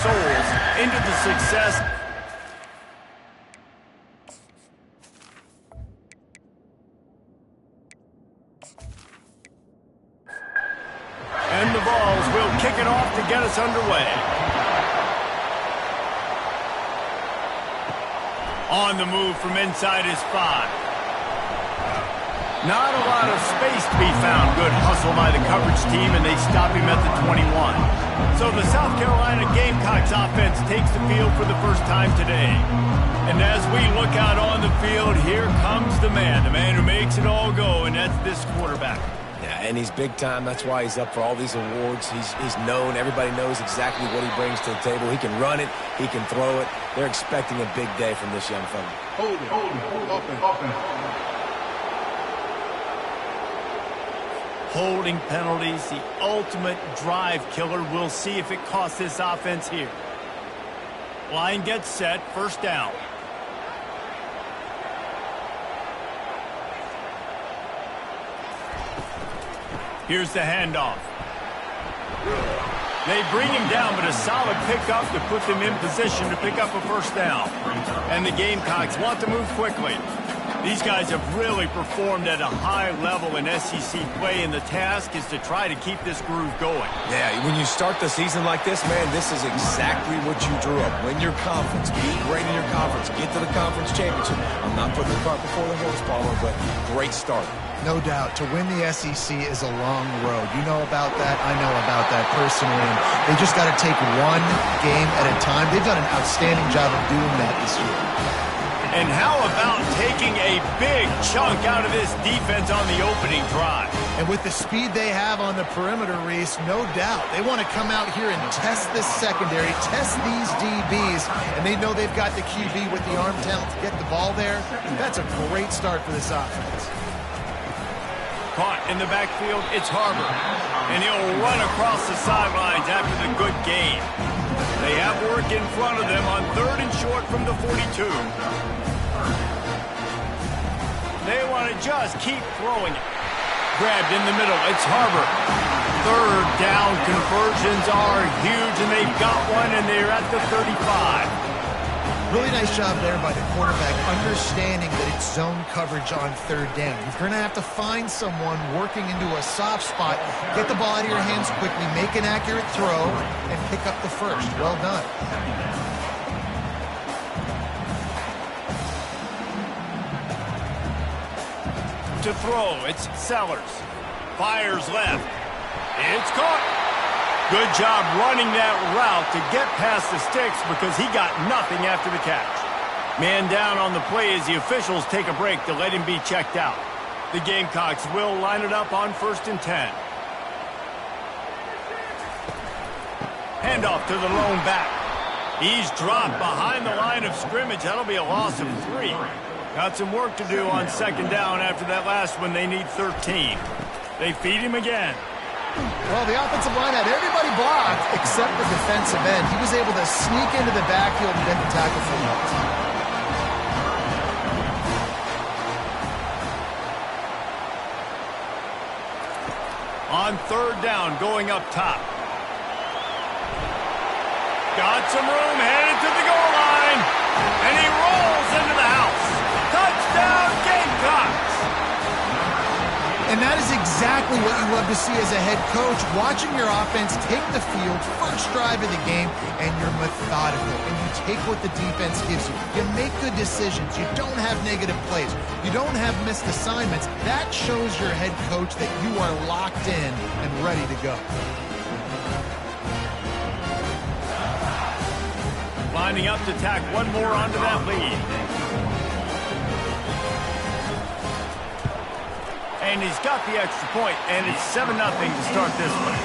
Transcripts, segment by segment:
souls into the success. And the Vols will kick it off to get us underway. On the move from inside his 5. Not a lot of space to be found. Good hustle by the coverage team, and they stop him at the 21. So the South Carolina Gamecocks offense takes the field for the first time today. And as we look out on the field, here comes the man who makes it all go, and that's this quarterback. Yeah, and he's big time. That's why he's up for all these awards. He's known. Everybody knows exactly what he brings to the table. He can run it. He can throw it. They're expecting a big day from this young fella. Hold it. Offense. Holding penalties, the ultimate drive killer. We'll see if it costs this offense here. Line gets set, first down. Here's the handoff. They bring him down, but a solid pickup to put them in position to pick up a first down. And the Gamecocks want to move quickly. These guys have really performed at a high level in SEC play, and the task is to try to keep this groove going. Yeah, when you start the season like this, man, this is exactly what you drew up. Win your conference, be great in your conference, get to the conference championship. I'm not putting the cart before the horse, Paulo, but great start. No doubt. To win the SEC is a long road. You know about that. I know about that personally. And they just got to take one game at a time. They've done an outstanding job of doing that this year. And how about taking a big chunk out of this defense on the opening drive? And with the speed they have on the perimeter, Reese, no doubt. They want to come out here and test this secondary, test these DBs, and they know they've got the QB with the arm talent to get the ball there. That's a great start for this offense. Caught in the backfield, it's Harbor. And he'll run across the sidelines after the good gain. They have work in front of them on 3rd and short from the 42. They want to just keep throwing it. Grabbed in the middle, it's Harbor. 3rd down conversions are huge, and they've got one, and they're at the 35. Really nice job there by the quarterback, understanding that it's zone coverage on 3rd down. You're going to have to find someone working into a soft spot, get the ball out of your hands quickly, make an accurate throw, and pick up the first. Well done. To throw, it's Sellers. Fires left. It's caught. Good job running that route to get past the sticks because he got nothing after the catch. Man down on the play as the officials take a break to let him be checked out. The Gamecocks will line it up on 1st and 10. Handoff to the lone back. He's dropped behind the line of scrimmage. That'll be a loss of 3. Got some work to do on 2nd down after that last one. They need 13. They feed him again. Well, the offensive line had everybody blocked except the defensive end. He was able to sneak into the backfield and get the tackle for yards. On 3rd down, going up top. Got some room, headed to the goal line. And he rolls into the house. Touchdown, Gamecocks! And that is exactly what you love to see as a head coach, watching your offense take the field, first drive of the game, and you're methodical, and you take what the defense gives you. You make good decisions. You don't have negative plays. You don't have missed assignments. That shows your head coach that you are locked in and ready to go. Lining up to tack one more onto that lead. And he's got the extra point, and it's 7-0 to start this one.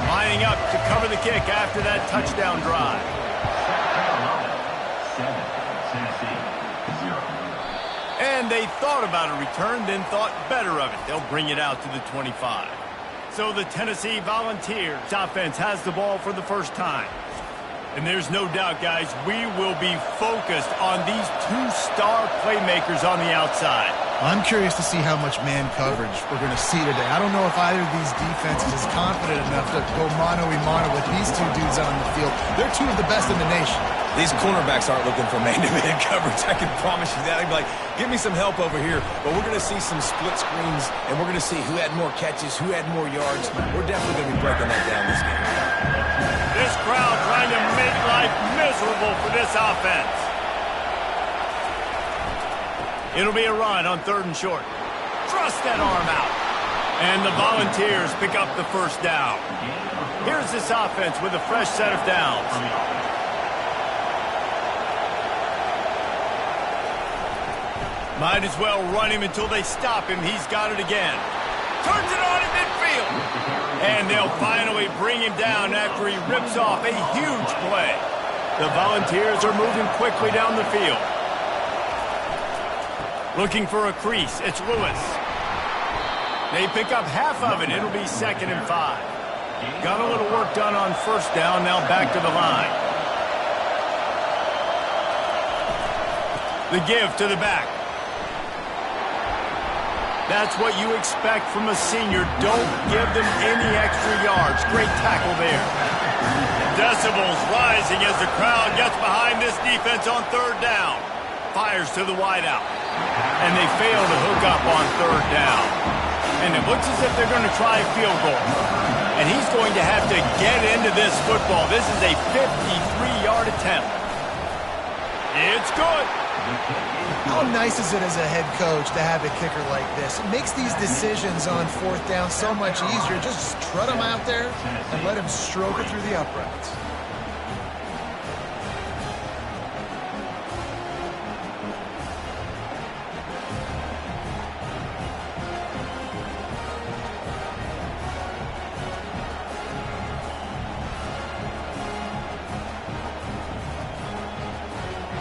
Lining up to cover the kick after that touchdown drive. And they thought about a return, then thought better of it. They'll bring it out to the 25. So the Tennessee Volunteers offense has the ball for the first time. And there's no doubt, guys, we will be focused on these 2 star playmakers on the outside. I'm curious to see how much man coverage we're going to see today. I don't know if either of these defenses is confident enough to go mano-a-mano with these two dudes on the field. They're two of the best in the nation. These cornerbacks aren't looking for man-to-man coverage. I can promise you that. They'd be like, give me some help over here. But we're going to see some split screens, and we're going to see who had more catches, who had more yards. We're definitely going to be breaking that down this game. This crowd trying to make life miserable for this offense. It'll be a run on 3rd and short. Thrust that arm out. And the Volunteers pick up the first down. Here's this offense with a fresh set of downs. Might as well run him until they stop him. He's got it again. Turns it on in midfield. And they'll finally bring him down after he rips off a huge play. The Volunteers are moving quickly down the field. Looking for a crease. It's Lewis. They pick up half of it. It'll be 2nd and 5. Got a little work done on 1st down. Now back to the line. The give to the back. That's what you expect from a senior. Don't give them any extra yards. Great tackle there. Decibels rising as the crowd gets behind this defense on 3rd down. Fires to the wideout. And they fail to hook up on 3rd down. And it looks as if they're going to try a field goal. And he's going to have to get into this football. This is a 53-yard attempt. It's good. How nice is it as a head coach to have a kicker like this? It makes these decisions on 4th down so much easier. Just strut him out there and let him stroke it through the uprights.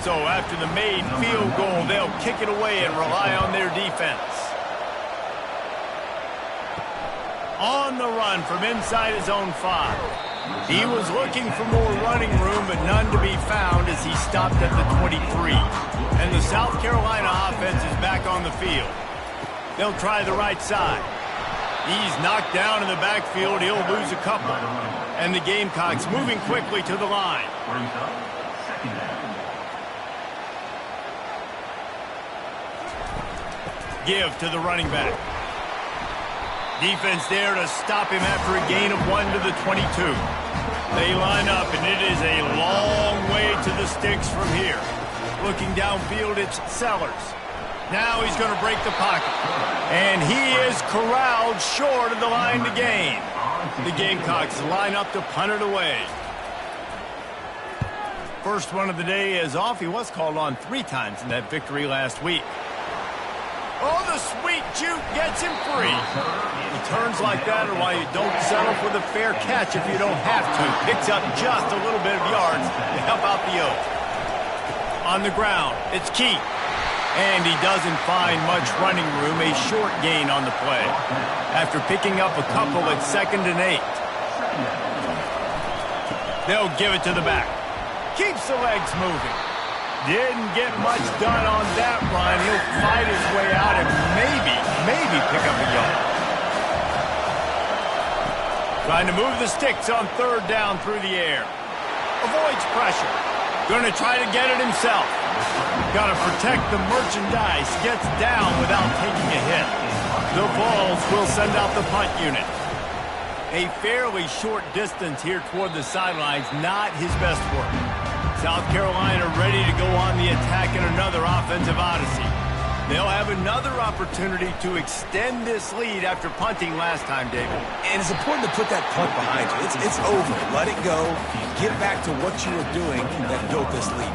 So after the made field goal, they'll kick it away and rely on their defense. On the run from inside his own 5. He was looking for more running room, but none to be found as he stopped at the 23. And the South Carolina offense is back on the field. They'll try the right side. He's knocked down in the backfield. He'll lose a couple. And the Gamecocks moving quickly to the line. Give to the running back. Defense there to stop him after a gain of 1 to the 22. They line up, and it is a long way to the sticks from here. Looking downfield, it's Sellers. Now he's going to break the pocket. And he is corralled short of the line to gain. The Gamecocks line up to punt it away. First one of the day is off. He was called on 3 times in that victory last week. Oh, the sweet juke gets him free. Returns like that are why you don't settle for the fair catch if you don't have to. Picks up just a little bit of yards to help out the Oaks. On the ground, it's Keith. And he doesn't find much running room, a short gain on the play. After picking up a couple at 2nd and 8. They'll give it to the back. Keeps the legs moving. Didn't get much done on that run. He'll fight his way out and maybe pick up a yard. Trying to move the sticks on 3rd down through the air. Avoids pressure. Going to try to get it himself. Got to protect the merchandise. Gets down without taking a hit. The Vols will send out the punt unit. A fairly short distance here toward the sidelines. Not his best work. South Carolina ready to go on the attack in another offensive odyssey. They'll have another opportunity to extend this lead after punting last time, David. And it's important to put that punt behind you. It's over. Let it go. Get back to what you were doing that built this lead.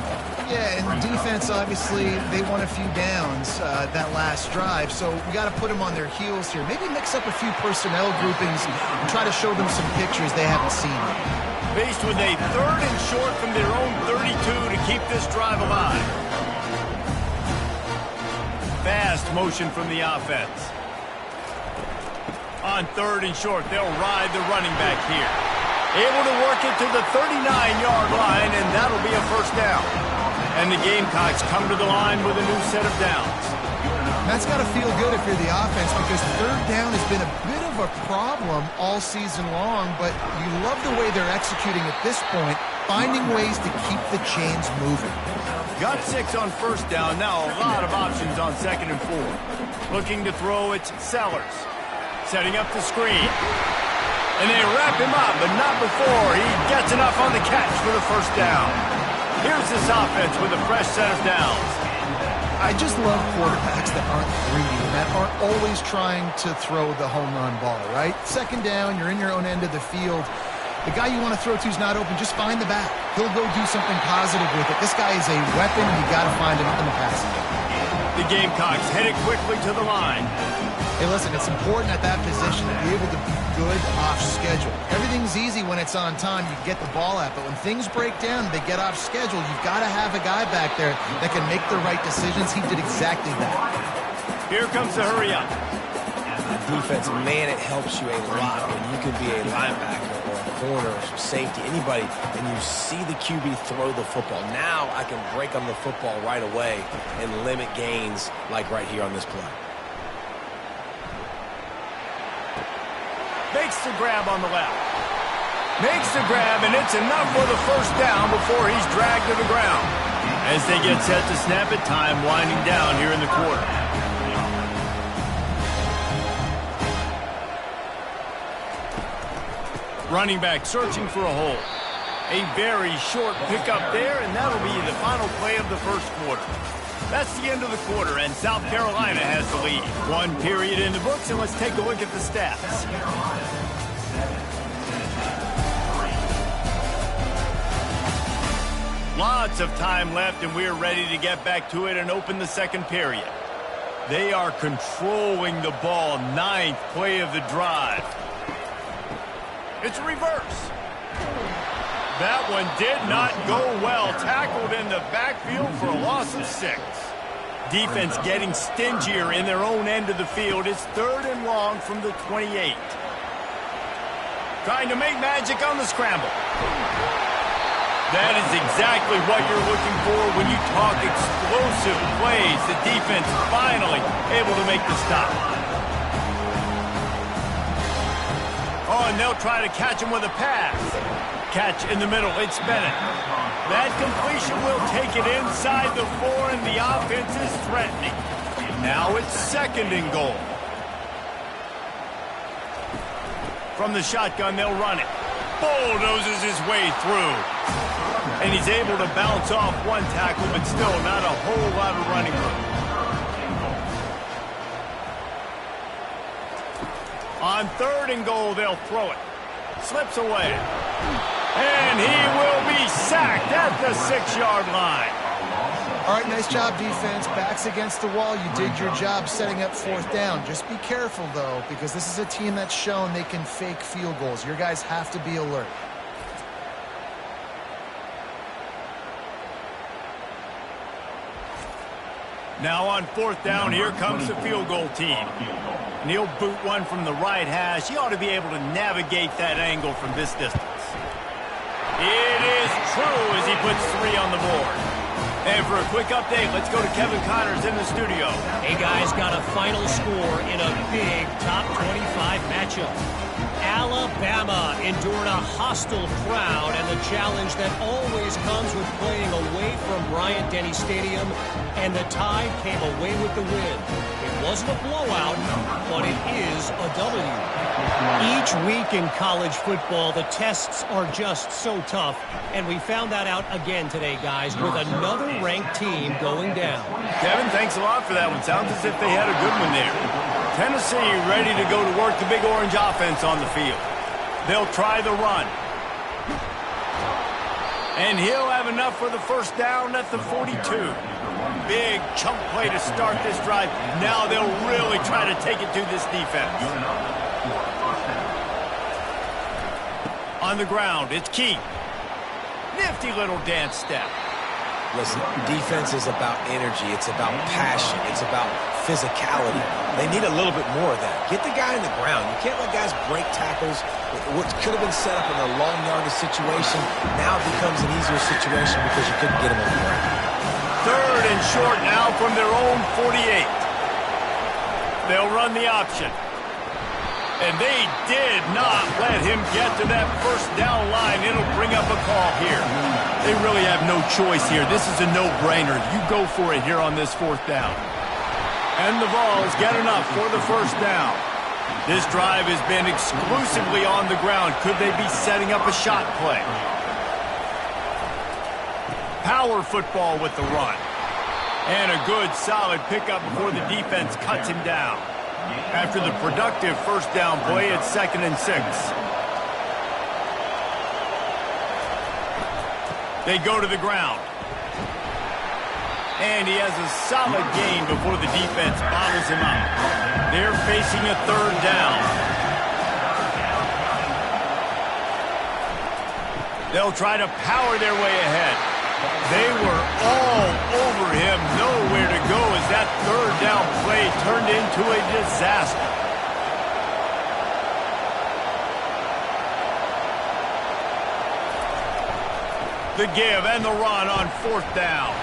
Yeah, and the defense, obviously, they won a few downs that last drive, so we got to put them on their heels here. Maybe mix up a few personnel groupings and try to show them some pictures they haven't seen yet. Faced with a 3rd and short from their own 32 to keep this drive alive. Fast motion from the offense. On 3rd and short, they'll ride the running back here. Able to work it to the 39-yard line, and that'll be a 1st down. And the Gamecocks come to the line with a new set of downs. That's got to feel good if you're the offense, because third down has been a bit of a problem all season long, but you love the way they're executing at this point, finding ways to keep the chains moving. Got 6 on first down. Now a lot of options on 2nd and 4. Looking to throw, it's Sellers. Setting up the screen. And they wrap him up, but not before he gets enough on the catch for the first down. Here's this offense with a fresh set of downs. I just love quarterbacks that aren't greedy, that aren't always trying to throw the home run ball, right? 2nd down, you're in your own end of the field. The guy you want to throw to is not open. Just find the back. He'll go do something positive with it. This guy is a weapon. You got to find him in the passing game. The Gamecocks headed quickly to the line. Hey, listen, it's important at that position to be able to be good off schedule. Everything's easy when it's on time. You get the ball out, but when things break down, they get off schedule. You've got to have a guy back there that can make the right decisions. He did exactly that. Here comes the hurry up. Defense, man, it helps you a lot when you can be a linebacker or a corner or safety, anybody, and you see the QB throw the football. Now I can break on the football right away and limit gains like right here on this play. Makes the grab on the left. Makes the grab, and it's enough for the first down before he's dragged to the ground. As they get set to snap it, time winding down here in the quarter. Running back searching for a hole. A very short pickup there, and that'll be the final play of the first quarter. That's the end of the quarter, and South Carolina has the lead. 1 period in the books, and let's take a look at the stats. Lots of time left, and we're ready to get back to it and open the 2nd period. They are controlling the ball. 9th play of the drive. It's a reverse. That one did not go well. Tackled in the backfield for a loss of 6. Defense getting stingier in their own end of the field. It's 3rd and long from the 28. Trying to make magic on the scramble. That is exactly what you're looking for when you talk explosive plays. The defense finally able to make the stop. Oh, and they'll try to catch him with a pass. Catch in the middle. It's Bennett. That completion will take it inside the 4, and the offense is threatening. Now it's 2nd and goal. From the shotgun, they'll run it. Bulldozes his way through. And he's able to bounce off one tackle, but still not a whole lot of running room. On 3rd and goal, they'll throw it. Slips away. And he will be sacked at the 6-yard line. All right, nice job, defense. Backs against the wall. You did your job setting up 4th down. Just be careful, though, because this is a team that's shown they can fake field goals. Your guys have to be alert. Now on 4th down, here comes the field goal team. And he'll boot one from the right hash. He ought to be able to navigate that angle from this distance. It is true as he puts 3 on the board. And for a quick update, let's go to Kevin Connors in the studio. Hey, guys, got a final score in a big top 25 matchup. Alabama endured a hostile crowd and the challenge that always comes with playing away from Bryant-Denny Stadium, and the Tide came away with the win. It wasn't a blowout, but it is a W. Each week in college football, the tests are just so tough, and we found that out again today, guys, with another ranked team going down. Kevin, thanks a lot for that one. Sounds as if they had a good one there. Tennessee ready to go to work the Big Orange offense on the field. They'll try the run. And he'll have enough for the first down at the 42. Big chunk play to start this drive. Now they'll really try to take it to this defense. On the ground, it's Keith. Nifty little dance step. Listen, defense is about energy. It's about passion. It's about physicality. They need a little bit more of that. Get the guy in the ground. You can't let guys break tackles. What could have been set up in a long yardage situation now becomes an easier situation because you couldn't get him on the ground. 3rd and short now from their own 48. They'll run the option. And they did not let him get to that first down line. It'll bring up a call here. They really have no choice here. This is a no-brainer. You go for it here on this fourth down. And the Vols get enough for the first down. This drive has been exclusively on the ground. Could they be setting up a shot play? Power football with the run. And a good, solid pickup before the defense cuts him down. After the productive first down play, it's 2nd and 6. They go to the ground. And he has a solid gain before the defense bottles him up. They're facing a 3rd down. They'll try to power their way ahead. They were all over him, nowhere to go as that 3rd down play turned into a disaster. The give and the run on 4th down.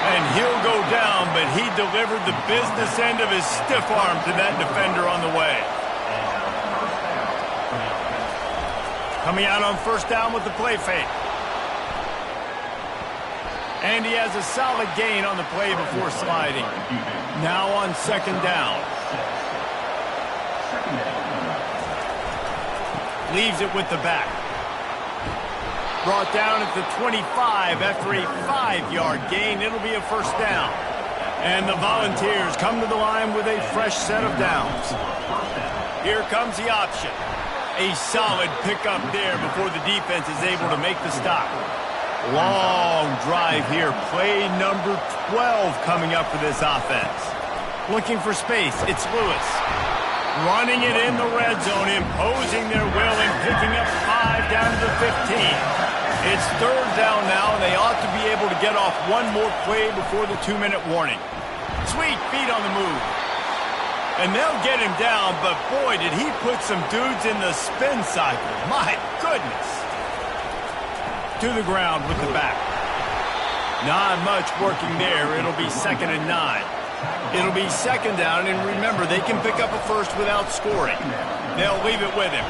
And he'll go down, but he delivered the business end of his stiff arm to that defender on the way. Coming out on 1st down with the play fake. And he has a solid gain on the play before sliding. Now on 2nd down. Leaves it with the back. Brought down at the 25 after a 5-yard gain. It'll be a 1st down. And the Volunteers come to the line with a fresh set of downs. Here comes the option. A solid pickup there before the defense is able to make the stop. Long drive here. Play number 12 coming up for this offense. Looking for space. It's Lewis. Running it in the red zone, imposing their will and picking up 5 down to the 15. It's 3rd down now, and they ought to be able to get off one more play before the 2-minute warning. Sweet feet on the move. And they'll get him down, but boy, did he put some dudes in the spin cycle. My goodness. To the ground with the back. Not much working there. It'll be 2nd and 9. It'll be 2nd down, and remember, they can pick up a first without scoring. They'll leave it with him.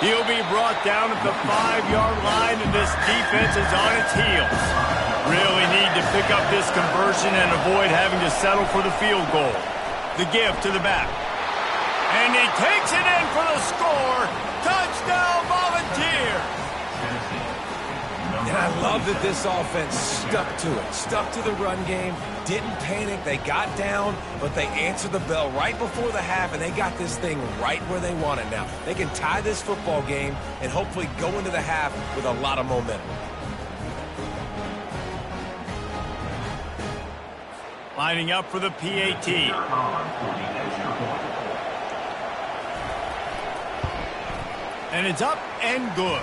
He'll be brought down at the 5-yard line, and this defense is on its heels. Really need to pick up this conversion and avoid having to settle for the field goal. The give to the back. And he takes it in for the score. Touchdown, Volunteers! And I love that this offense stuck to it, stuck to the run game, didn't panic. They got down, but they answered the bell right before the half, and they got this thing right where they want it now. They can tie this football game and hopefully go into the half with a lot of momentum. Lining up for the PAT. And it's up and good.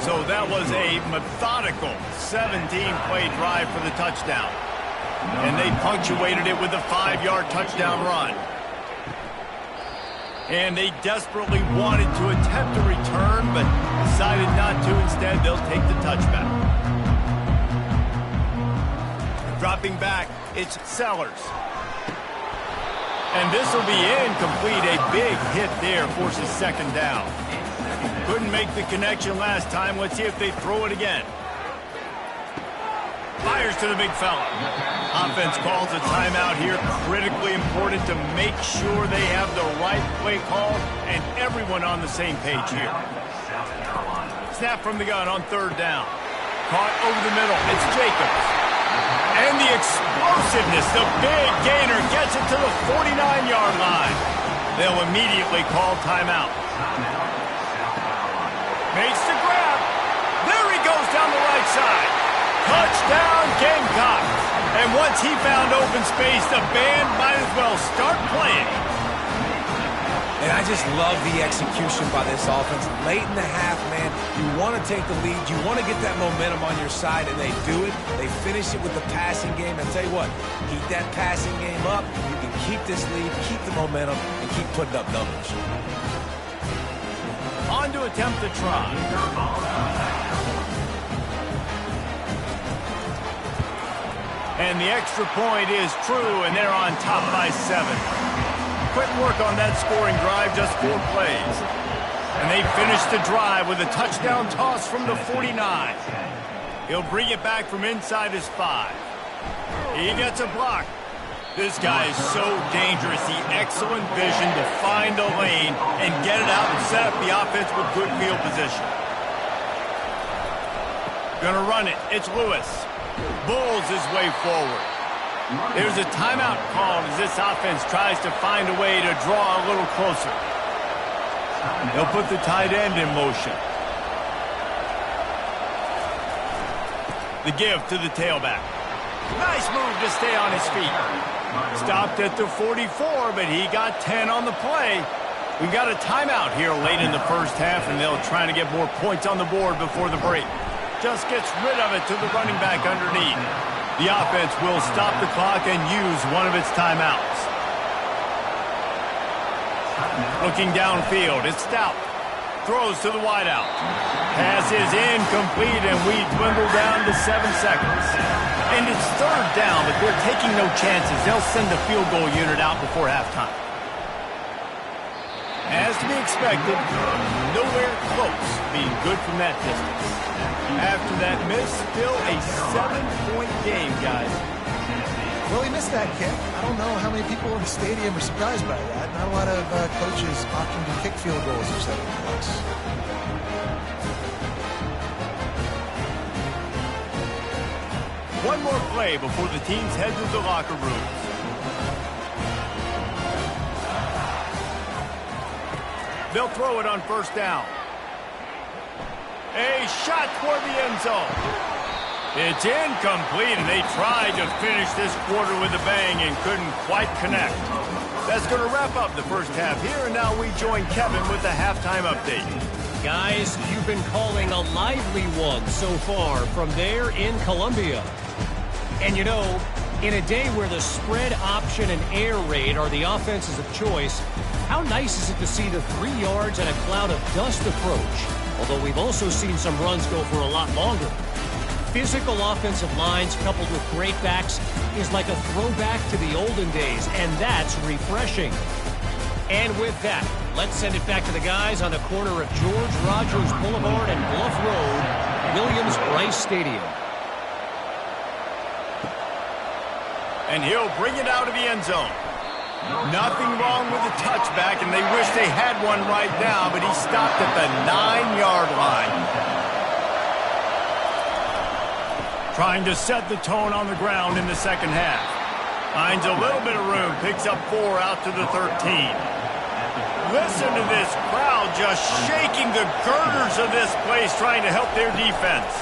So that was a methodical 17-play drive for the touchdown. And they punctuated it with a 5-yard touchdown run. And they desperately wanted to attempt a return, but decided not to. Instead, they'll take the touchback. Dropping back, it's Sellers. And this will be incomplete. A big hit there forces 2nd down. Couldn't make the connection last time. Let's see if they throw it again. Fires to the big fella. Offense calls a timeout here. Critically important to make sure they have the right play call and everyone on the same page here. Snap from the gun on 3rd down. Caught over the middle. It's Jacobs. And the explosiveness, the big gainer gets it to the 49-yard line. They'll immediately call timeout. Makes the grab. There he goes down the right side. Touchdown, Gamecocks. And once he found open space, the band might as well start playing. And I just love the execution by this offense. Late in the half, man, you want to take the lead. You want to get that momentum on your side, and they do it. They finish it with the passing game. And tell you what, keep that passing game up. You can keep this lead, keep the momentum, and keep putting up numbers. On to attempt the try. And the extra point is true, and they're on top by 7. Quick work on that scoring drive, just 4 plays. And they finish the drive with a touchdown toss from the 49. He'll bring it back from inside his 5. He gets a block. This guy is so dangerous. The excellent vision to find a lane and get it out and set up the offense with good field position. Gonna run it. It's Lewis. Bulls his way forward. There's a timeout called as this offense tries to find a way to draw a little closer. They'll put the tight end in motion. The give to the tailback. Nice move to stay on his feet. Stopped at the 44, but he got 10 on the play. We've got a timeout here late in the first half, and they'll try to get more points on the board before the break. Just gets rid of it to the running back underneath. The offense will stop the clock and use one of its timeouts. Looking downfield, it's Stout. Throws to the wideout. Pass is incomplete, and we dwindle down to 7 seconds. And it's third down, but they're taking no chances. They'll send the field goal unit out before halftime. As to be expected, nowhere close being good from that distance. After that miss, still a 7-point game, guys. Well, he missed that kick. I don't know how many people in the stadium are surprised by that. Not a lot of coaches opting to kick field goals or 7 points. One more play before the teams head to the locker rooms. They'll throw it on first down. A shot toward the end zone. It's incomplete, and they tried to finish this quarter with a bang and couldn't quite connect. That's going to wrap up the first half here, and now we join Kevin with the halftime update. Guys, you've been calling a lively one so far from there in Columbia. And you know, in a day where the spread option and air raid are the offenses of choice, how nice is it to see the 3 yards and a cloud of dust approach? Although we've also seen some runs go for a lot longer. Physical offensive lines coupled with great backs is like a throwback to the olden days, and that's refreshing. And with that, let's send it back to the guys on the corner of George Rogers Boulevard and Bluff Road, Williams-Brice Stadium. And he'll bring it out of the end zone. Nothing wrong with the touchback, and they wish they had one right now, but he stopped at the 9-yard line. Trying to set the tone on the ground in the second half. Finds a little bit of room, picks up 4 out to the 13. Listen to this crowd just shaking the girders of this place, trying to help their defense.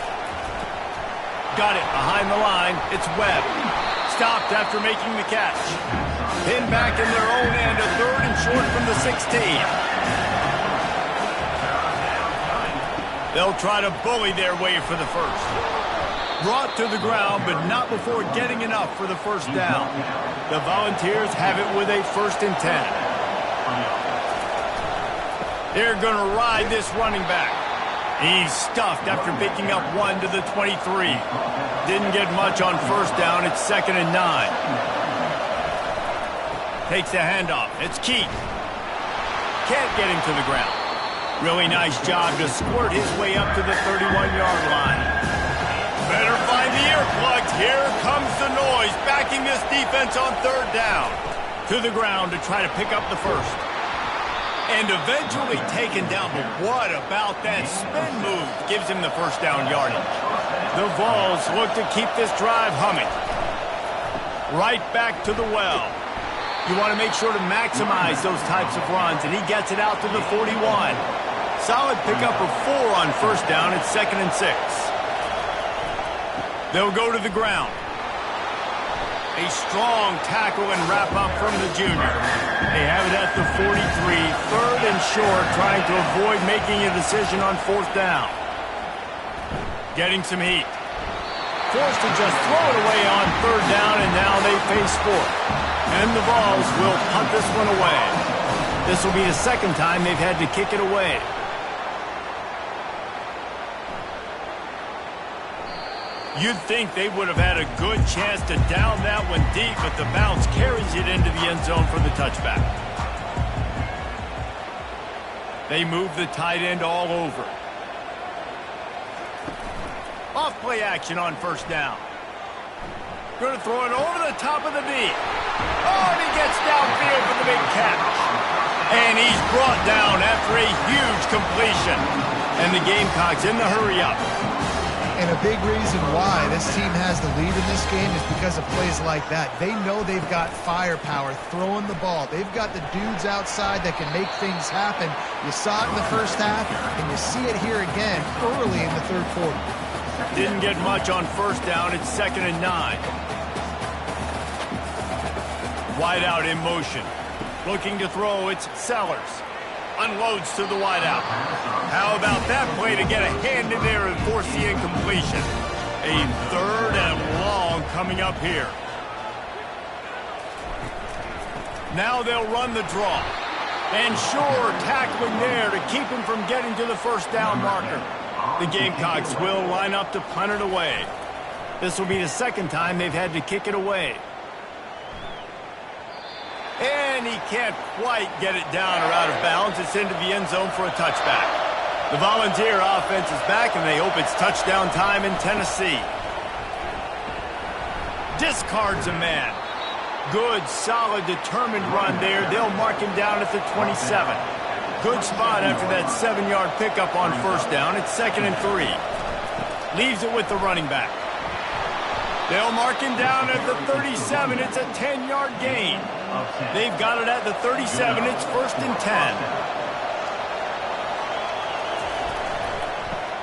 Got it behind the line. It's Webb. Stopped after making the catch. Pinned back in their own end, a 3rd and short from the 16. They'll try to bully their way for the first. Brought to the ground, but not before getting enough for the first down. The Volunteers have it with a 1st and 10. They're going to ride this running back. He's stuffed after picking up 1 to the 23. Didn't get much on first down. It's 2nd and 9. Takes the handoff. It's Keith. Can't get him to the ground. Really nice job to squirt his way up to the 31-yard line. Better find the earplugs. Here comes the noise, backing this defense on 3rd down. To the ground to try to pick up the first. And eventually taken down, but what about that spin move? Gives him the first down yardage. The Vols look to keep this drive humming. Right back to the well. You want to make sure to maximize those types of runs, and he gets it out to the 41. Solid pickup of 4 on first down. It's 2nd and 6. They'll go to the ground. A strong tackle and wrap up from the junior. They have it at the 43, 3rd and short, trying to avoid making a decision on 4th down. Getting some heat. Forced to just throw it away on 3rd down, and now they face 4th. And the Vols will punt this one away. This will be the 2nd time they've had to kick it away. You'd think they would have had a good chance to down that one deep, but the bounce carries it into the end zone for the touchback. They move the tight end all over. Off play action on first down. Going to throw it over the top of the knee. Oh, and he gets downfield for the big catch. And he's brought down after a huge completion. And the Gamecocks in the hurry-up. And a big reason why this team has the lead in this game is because of plays like that. They know they've got firepower throwing the ball. They've got the dudes outside that can make things happen. You saw it in the first half, and you see it here again early in the third quarter. Didn't get much on first down. It's 2nd and 9. Wide out in motion. Looking to throw, it's Sellers. Unloads to the wideout. How about that play to get a hand in there and force the incompletion? A 3rd and long coming up here. Now they'll run the draw. And sure, tackling there to keep him from getting to the first down marker. The Gamecocks will line up to punt it away. This will be the 2nd time they've had to kick it away. And he can't quite get it down or out of bounds. It's into the end zone for a touchback. The Volunteer offense is back, and they hope it's touchdown time in Tennessee. Discards a man. Good, solid, determined run there. They'll mark him down at the 27. Good spot after that 7-yard pickup on first down. It's 2nd and 3. Leaves it with the running back. They'll mark him down at the 37. It's a 10-yard gain. They've got it at the 37. It's 1st and 10.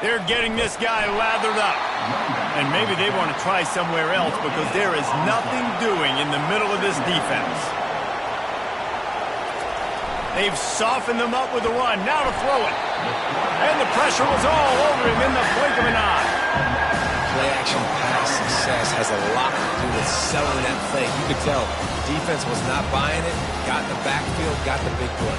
They're getting this guy lathered up. And maybe they want to try somewhere else because there is nothing doing in the middle of this defense. They've softened them up with the run. Now to throw it. And the pressure was all over him in the blink of an eye. Play-action pass success has a lot to do with selling that play. You could tell the defense was not buying it, got in the backfield, got the big play.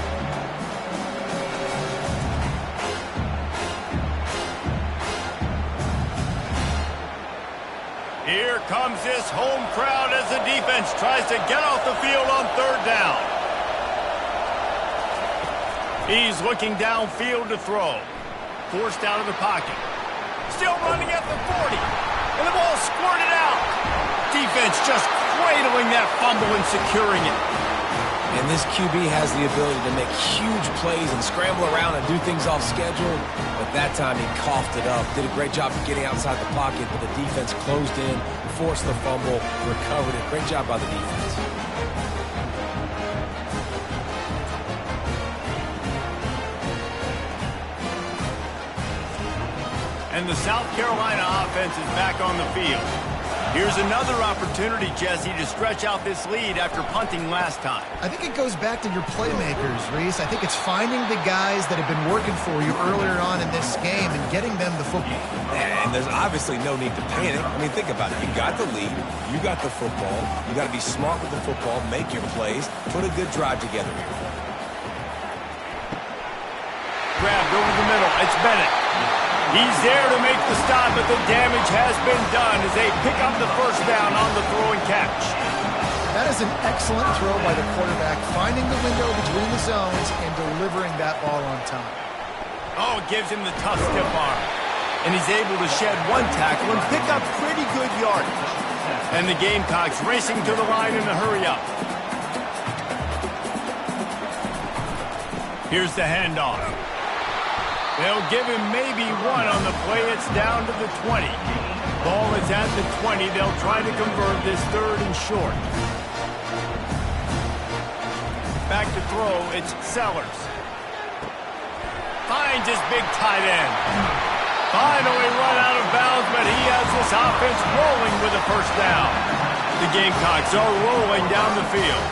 Here comes this home crowd as the defense tries to get off the field on 3rd down. He's looking downfield to throw. Forced out of the pocket. Still running at the 40. And the ball squirted out. Defense just cradling that fumble and securing it. And this QB has the ability to make huge plays and scramble around and do things off schedule. But that time he coughed it up. Did a great job of getting outside the pocket, but the defense closed in, forced the fumble, recovered it. Great job by the defense. And the South Carolina offense is back on the field. Here's another opportunity, Jesse, to stretch out this lead after punting last time. I think it goes back to your playmakers, Reese. I think it's finding the guys that have been working for you earlier on in this game and getting them the football. And there's obviously no need to panic. I mean, think about it. You got the lead. You got the football. You got to be smart with the football, make your plays, put a good drive together here. Grabbed over the middle. It's Bennett. He's there to make the stop, but the damage has been done as they pick up the first down on the throw and catch. That is an excellent throw by the quarterback, finding the window between the zones and delivering that ball on time. Oh, it gives him the tough stiff arm. And he's able to shed one tackle and pick up pretty good yardage. And the Gamecocks racing to the line in a hurry-up. Here's the handoff. They'll give him maybe one on the play. It's down to the 20. Ball is at the 20. They'll try to convert this 3rd and short. Back to throw. It's Sellers. Finds his big tight end. Finally run out of bounds, but he has this offense rolling with a first down. The Gamecocks are rolling down the field.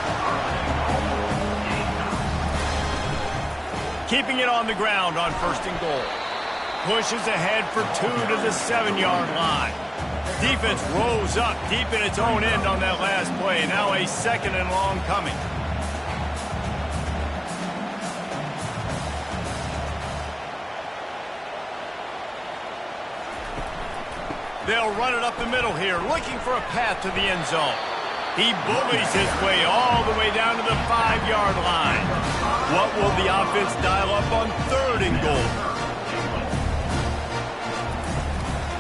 Keeping it on the ground on 1st and goal. Pushes ahead for 2 to the 7-yard line. Defense rose up deep in its own end on that last play. Now a 2nd and long coming. They'll run it up the middle here, looking for a path to the end zone. He bullies his way all the way down to the 5-yard line. What will the offense dial up on 3rd and goal?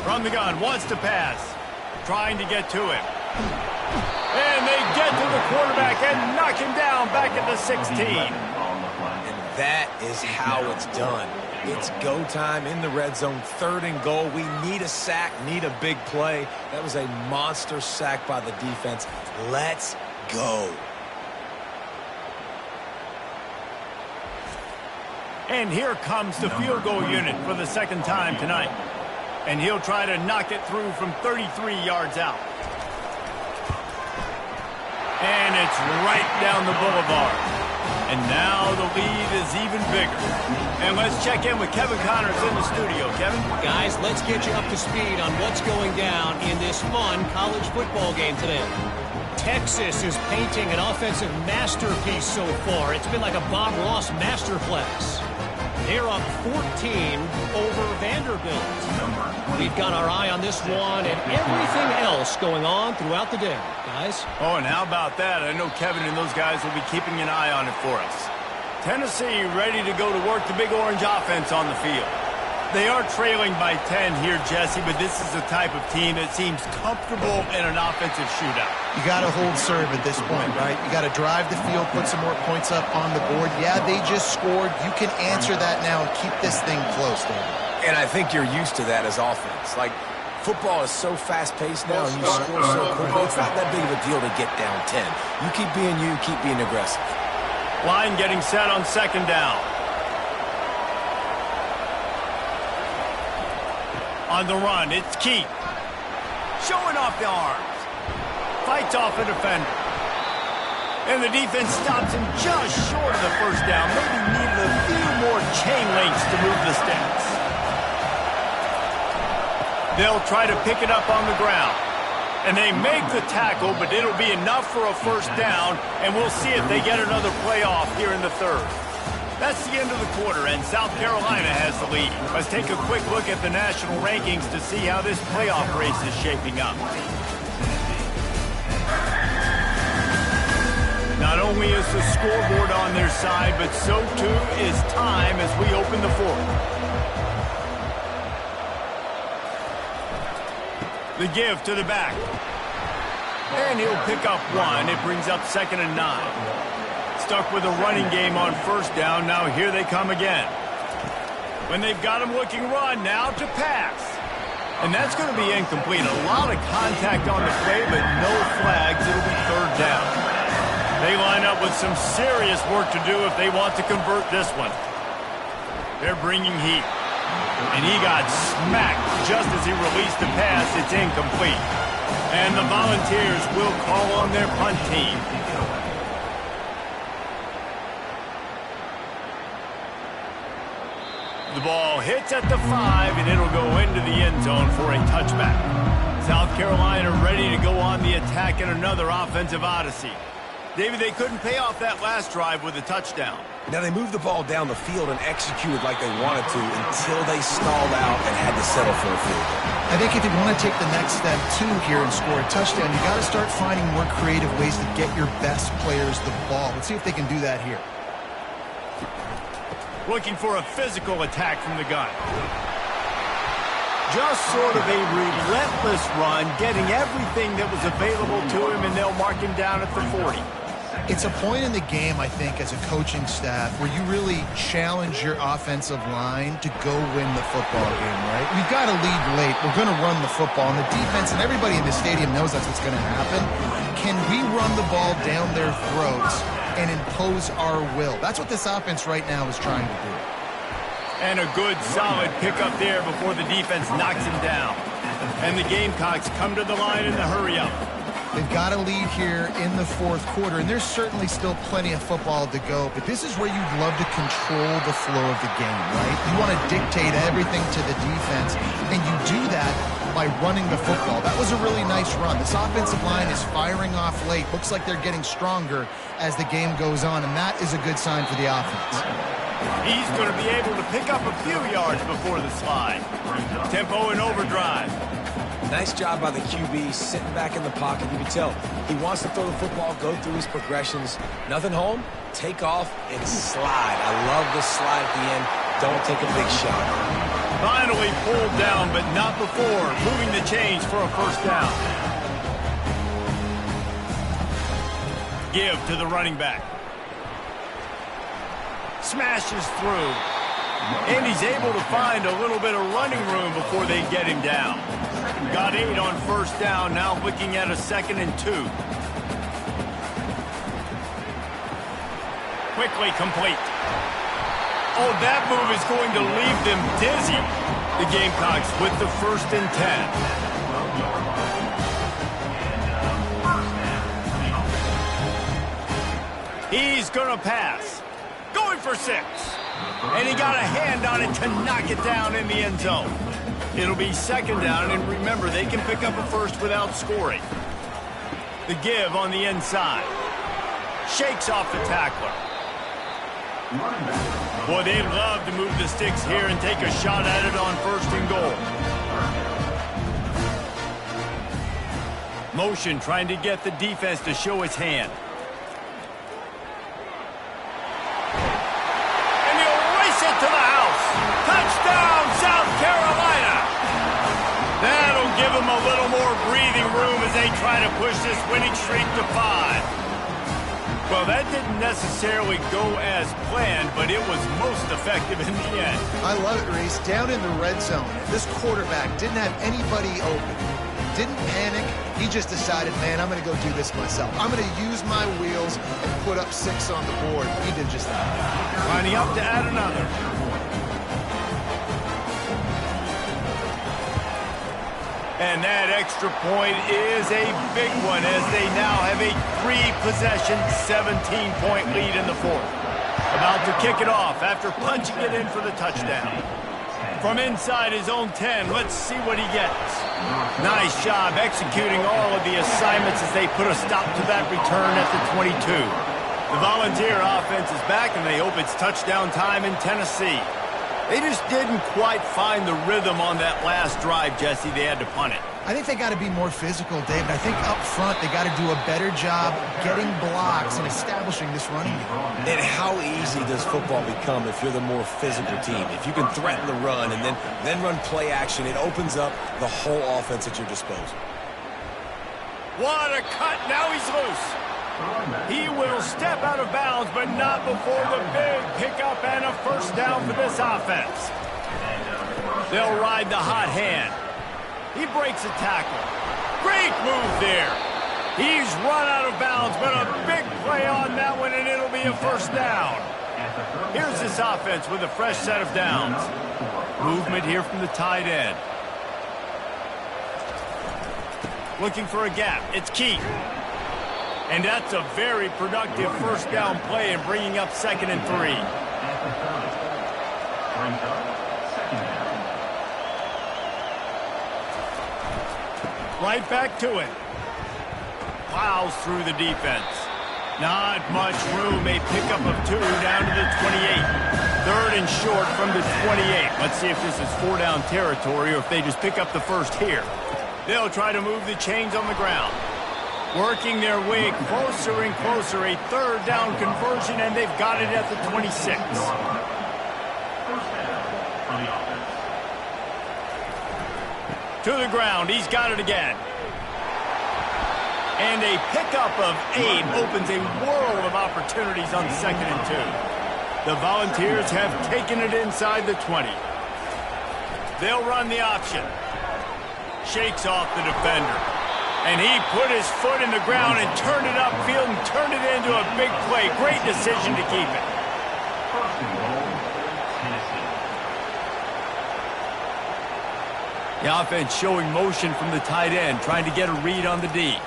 From the gun, wants to pass. Trying to get to him. And they get to the quarterback and knock him down back at the 16. And that is how it's done. It's go time in the red zone, 3rd and goal. We need a sack, need a big play. That was a monster sack by the defense. Let's go. And here comes the field goal unit for the 2nd time tonight. And he'll try to knock it through from 33 yards out. And it's right down the boulevard. And now the lead is even bigger. And let's check in with Kevin Connors in the studio. Kevin? Guys, let's get you up to speed on what's going down in this fun college football game today. Texas is painting an offensive masterpiece so far. It's been like a Bob Ross masterclass. They're up 14 over Vanderbilt. We've got our eye on this one and everything else going on throughout the day, guys. Oh, and how about that? I know Kevin and those guys will be keeping an eye on it for us. Tennessee ready to go to work the Big Orange offense on the field. They are trailing by 10 here, Jesse, but this is the type of team that seems comfortable in an offensive shootout. You got to hold serve at this point, right? You got to drive the field, put some more points up on the board. Yeah, they just scored. You can answer that now and keep this thing close, David. And I think you're used to that as offense. Like, football is so fast-paced now, and you score so quickly. It's not that big of a deal to get down 10. You keep being you, keep being aggressive. Line getting set on 2nd down. On the run, it's Keith. Showing off the arms. Fights off a defender. And the defense stops him just short of the 1st down. Maybe needed a few more chain links to move the sticks. They'll try to pick it up on the ground. And they make the tackle, but it'll be enough for a 1st down, and we'll see if they get another play off here in the 3rd. That's the end of the quarter, and South Carolina has the lead. Let's take a quick look at the national rankings to see how this playoff race is shaping up. Not only is the scoreboard on their side, but so too is time as we open the 4th. The give to the back. And he'll pick up 1. It brings up 2nd and 9. Stuck with a running game on 1st down. Now here they come again. When they've got him looking run, now to pass. And that's going to be incomplete. A lot of contact on the play, but no flags. It'll be 3rd down. They line up with some serious work to do if they want to convert this one. They're bringing heat. And he got smacked just as he released the pass. It's incomplete. And the Volunteers will call on their punt team. The ball hits at the 5, and it'll go into the end zone for a touchback. South Carolina ready to go on the attack in another offensive odyssey. David, they couldn't pay off that last drive with a touchdown. Now, they moved the ball down the field and executed like they wanted to until they stalled out and had to settle for a field goal. I think if you want to take the next step, too, here and score a touchdown, you got to start finding more creative ways to get your best players the ball. Let's see if they can do that here. Looking for a physical attack from the gun. Just sort of a relentless run, getting everything that was available to him, and they'll mark him down at the 40. It's a point in the game, I think, as a coaching staff, where you really challenge your offensive line to go win the football game, right? We've got to lead late. We're going to run the football, and the defense and everybody in the stadium knows that's what's going to happen. Can we run the ball down their throats and impose our will? That's what this offense right now is trying to do. And a good, solid pickup there before the defense knocks him down. And the Gamecocks come to the line in the hurry-up. They've got a lead here in the 4th quarter, and there's certainly still plenty of football to go, but this is where you'd love to control the flow of the game, right? You want to dictate everything to the defense, and you do that by running the football. That was a really nice run. This offensive line is firing off late. Looks like they're getting stronger as the game goes on, and that is a good sign for the offense. He's going to be able to pick up a few yards before the slide. Tempo and overdrive. Nice job by the QB, sitting back in the pocket. You can tell he wants to throw the football, go through his progressions. Nothing home, take off, and slide. I love the slide at the end. Don't take a big shot. Finally pulled down, but not before moving the chains for a first down. Give to the running back. Smashes through. And he's able to find a little bit of running room before they get him down. Got 8 on first down, now looking at a 2nd and 2. Quickly complete. Oh, that move is going to leave them dizzy. The Gamecocks with the 1st and 10. He's going to pass. Going for 6. And he got a hand on it to knock it down in the end zone. It'll be 2nd down, and remember, they can pick up a first without scoring. The give on the inside. Shakes off the tackler. Boy, they'd love to move the sticks here and take a shot at it on 1st and goal. Motion trying to get the defense to show its hand. To the house. Touchdown, South Carolina. That'll give them a little more breathing room as they try to push this winning streak to 5. Well, that didn't necessarily go as planned, but it was most effective in the end. I love it, Reese. Down in the red zone, this quarterback didn't have anybody open. Didn't panic. He just decided, man, I'm going to go do this myself. I'm going to use my wheels and put up 6 on the board. He did just that. Lining up to add another. And that extra point is a big one as they now have a 3-possession, 17-point lead in the 4th. About to kick it off after punching it in for the touchdown. From inside his own 10, let's see what he gets. Nice job executing all of the assignments as they put a stop to that return at the 22. The Volunteer offense is back, and they hope it's touchdown time in Tennessee. They just didn't quite find the rhythm on that last drive, Jesse. They had to punt it. I think they got to be more physical, David. I think up front they got to do a better job getting blocks and establishing this running game. And how easy does football become if you're the more physical team? If you can threaten the run and then run play action, it opens up the whole offense at your disposal. What a cut. Now he's loose. He will step out of bounds, but not before the big pickup and a first down for this offense. They'll ride the hot hand. He breaks a tackle. Great move there. He's run out of bounds, but a big play on that one, and it'll be a first down. Here's this offense with a fresh set of downs. Movement here from the tight end. Looking for a gap. It's Keith. And that's a very productive first down play in bringing up 2nd and 3. Right back to it. Plows through the defense. Not much room. A pickup of 2 down to the 28. 3rd and short from the 28. Let's see if this is 4-down territory or if they just pick up the first here. They'll try to move the chains on the ground. Working their way closer and closer. A 3rd down conversion, and they've got it at the 26. To the ground. He's got it again. And a pickup of 8 opens a world of opportunities on 2nd and 2. The Volunteers have taken it inside the 20. They'll run the option. Shakes off the defender. And he put his foot in the ground and turned it upfield and turned it into a big play. Great decision to keep it. The offense showing motion from the tight end, trying to get a read on the D.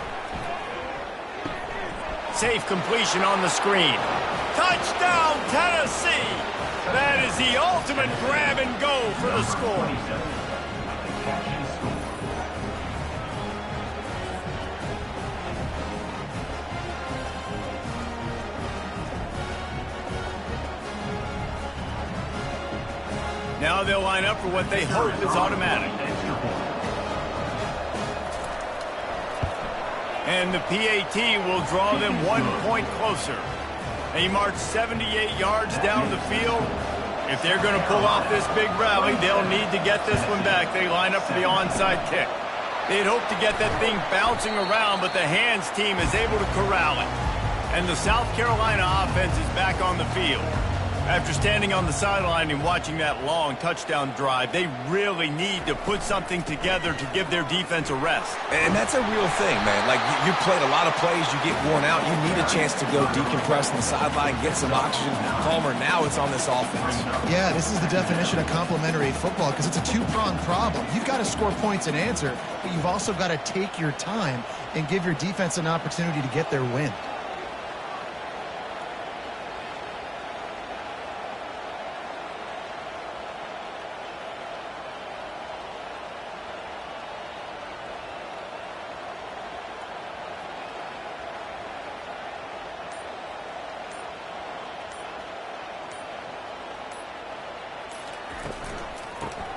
Safe completion on the screen. Touchdown, Tennessee! That is the ultimate grab and go for the score. Now they'll line up for what they hope is automatic. And the PAT will draw them 1 point closer. They march 78 yards down the field. If they're going to pull off this big rally, they'll need to get this one back. They line up for the onside kick. They'd hope to get that thing bouncing around, but the hands team is able to corral it. And the South Carolina offense is back on the field. After standing on the sideline and watching that long touchdown drive, they really need to put something together to give their defense a rest. And that's a real thing, man. Like, you played a lot of plays, you get worn out, you need a chance to go decompress on the sideline, get some oxygen. Palmer, now it's on this offense. Yeah, this is the definition of complementary football because it's a two-pronged problem. You've got to score points and answer, but you've also got to take your time and give your defense an opportunity to get their win.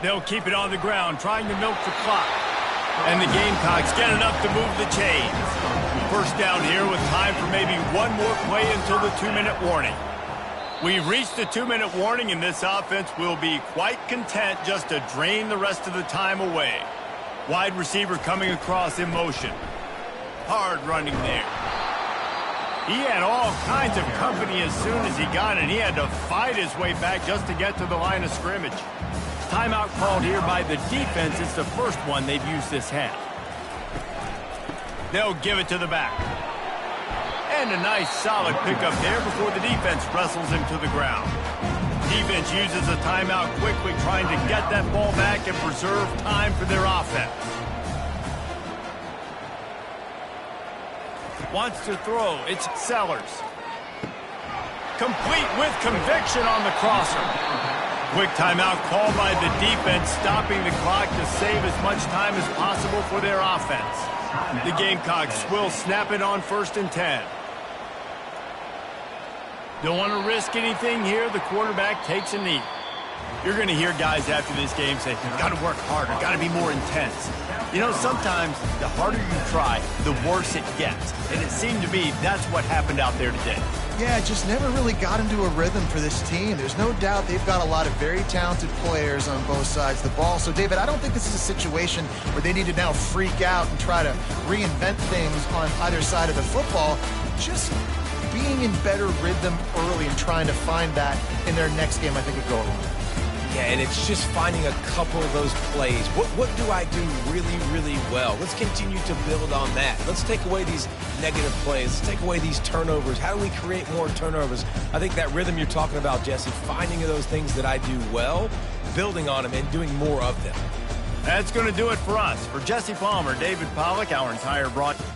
They'll keep it on the ground, trying to milk the clock. And the Gamecocks get enough to move the chains. First down here with time for maybe one more play until the 2-minute warning. We've reached the 2-minute warning, and this offense will be quite content just to drain the rest of the time away. Wide receiver coming across in motion. Hard running there. He had all kinds of company as soon as he got it. He had to fight his way back just to get to the line of scrimmage. Timeout called here by the defense. It's the first one they've used this half. They'll give it to the back. And a nice solid pickup there before the defense wrestles him to the ground. Defense uses a timeout quickly, trying to get that ball back and preserve time for their offense. Wants to throw. It's Sellers. Complete with conviction on the crosser. Quick timeout called by the defense, stopping the clock to save as much time as possible for their offense. The Gamecocks will snap it on 1st and 10. Don't want to risk anything here. The quarterback takes a knee. You're going to hear guys after this game say, got to work harder, got to be more intense. You know, sometimes the harder you try, the worse it gets. And it seemed to me that's what happened out there today. Yeah, it just never really got into a rhythm for this team. There's no doubt they've got a lot of very talented players on both sides of the ball. So, David, I don't think this is a situation where they need to now freak out and try to reinvent things on either side of the football. Just being in better rhythm early and trying to find that in their next game, I think would go a long way. Yeah, and it's just finding a couple of those plays. What do I do really, really well? Let's continue to build on that. Let's take away these negative plays. Let's take away these turnovers. How do we create more turnovers? I think that rhythm you're talking about, Jesse, finding those things that I do well, building on them, and doing more of them. That's going to do it for us. For Jesse Palmer, David Pollack, our entire broadcast.